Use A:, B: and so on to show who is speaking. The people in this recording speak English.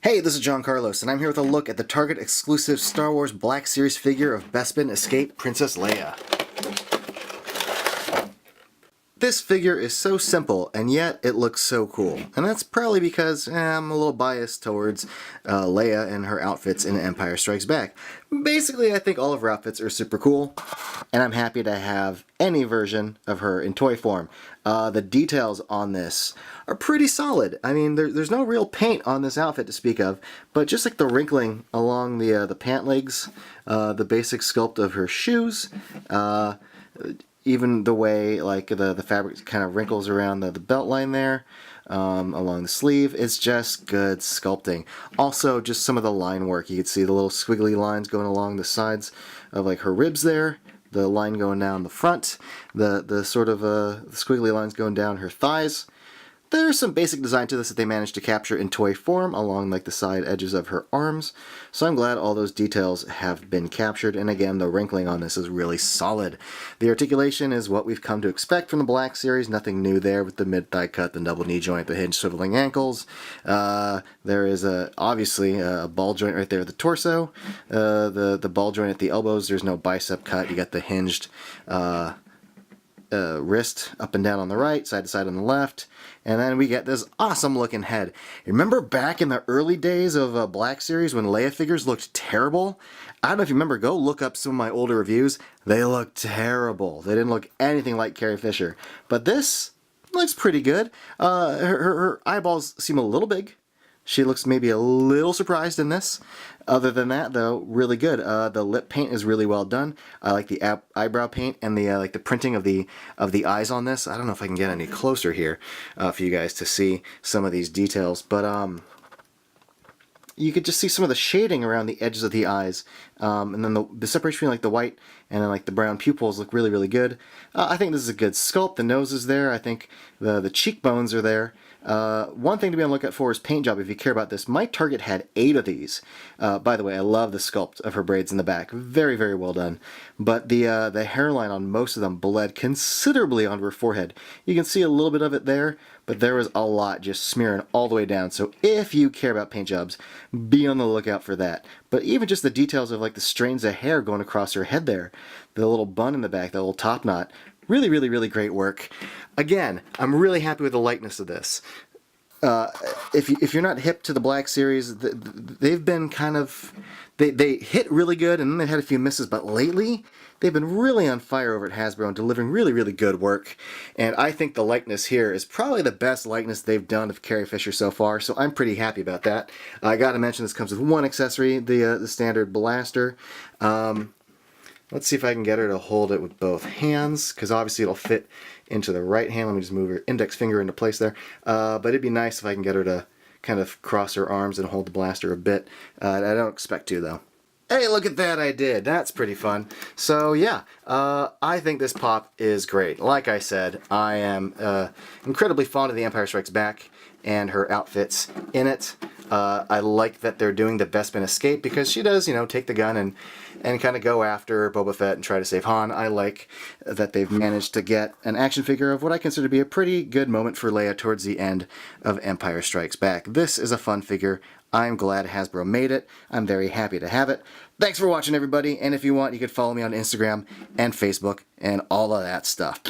A: Hey, this is John Carlos, and I'm here with a look at the Target exclusive Star Wars Black Series figure of Bespin Escape, Princess Leia. This figure is so simple, and yet it looks so cool. And that's probably because I'm a little biased towards Leia and her outfits in Empire Strikes Back. Basically, I think all of her outfits are super cool, and I'm happy to have any version of her in toy form. The details on this are pretty solid. I mean, there's no real paint on this outfit to speak of, but just like the wrinkling along the pant legs, the basic sculpt of her shoes, even the way like the fabric kind of wrinkles around the belt line there, along the sleeve, it's just good sculpting. Also, just some of the line work. You can see the little squiggly lines going along the sides of like her ribs there, the line going down the front, the sort of squiggly lines going down her thighs. There's some basic design to this that they managed to capture in toy form along like the side edges of her arms, so I'm glad all those details have been captured, and again, the wrinkling on this is really solid. The articulation is what we've come to expect from the Black Series, nothing new there with the mid-thigh cut, the double knee joint, the hinge swiveling ankles. There is obviously a ball joint right there at the torso, the ball joint at the elbows, there's no bicep cut, you got the hinged wrist up and down on the right, side to side on the left, and then we get this awesome looking head. Remember back in the early days of Black Series when Leia figures looked terrible? I don't know if you remember, go look up some of my older reviews. They look terrible. They didn't look anything like Carrie Fisher. But this looks pretty good. Her eyeballs seem a little big. She looks maybe a little surprised in this. Other than that, though, really good. The lip paint is really well done. I like the eyebrow paint and the like the printing of the eyes on this. I don't know if I can get any closer here for you guys to see some of these details, but you could just see some of the shading around the edges of the eyes, and then the separation between like the white and then like the brown pupils look really, really good. I think this is a good sculpt. The nose is there. I think the cheekbones are there. One thing to be on the lookout for is paint job if you care about this. My Target had 8 of these. By the way, I love the sculpt of her braids in the back. Very, very well done. But the hairline on most of them bled considerably onto her forehead. You can see a little bit of it there, but there was a lot just smearing all the way down. So if you care about paint jobs, be on the lookout for that. But even just the details of like the strands of hair going across her head there, the little bun in the back, the little top knot, really, really, really great work. Again, I'm really happy with the likeness of this. If you're not hip to the Black Series, they've been kind of... They hit really good, and then they had a few misses, but lately, they've been really on fire over at Hasbro and delivering really, really good work. And I think the likeness here is probably the best likeness they've done of Carrie Fisher so far, so I'm pretty happy about that. I gotta mention this comes with one accessory, the standard blaster. Let's see if I can get her to hold it with both hands, because obviously it'll fit into the right hand. Let me just move her index finger into place there. But it'd be nice if I can get her to kind of cross her arms and hold the blaster a bit. I don't expect to, though. Hey, look at that, I did. That's pretty fun. So yeah, I think this pop is great. Like I said, I am incredibly fond of the Empire Strikes Back and her outfits in it. I like that they're doing the Bespin Escape because she does, you know, take the gun and kind of go after Boba Fett and try to save Han. I like that they've managed to get an action figure of what I consider to be a pretty good moment for Leia towards the end of Empire Strikes Back. This is a fun figure. I'm glad Hasbro made it. I'm very happy to have it. Thanks for watching, everybody, and if you want, you could follow me on Instagram and Facebook and all of that stuff.